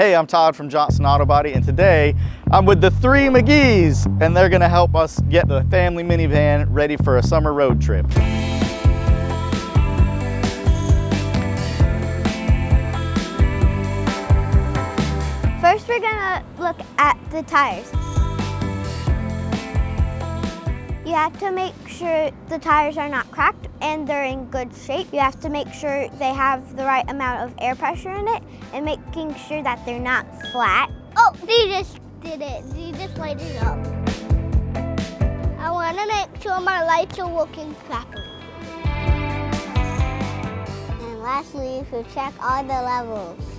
Hey, I'm Todd from Johnson Auto Body, and today I'm with the Three McGees, and they're gonna help us get the family minivan ready for a summer road trip. First, we're gonna look at the tires. You have to make sure the tires are not cracked and they're in good shape. You have to make sure they have the right amount of air pressure in it and making sure that they're not flat. Oh, they just did it. They just lighted it up. I want to make sure my lights are working properly. And lastly, you should check all the levels.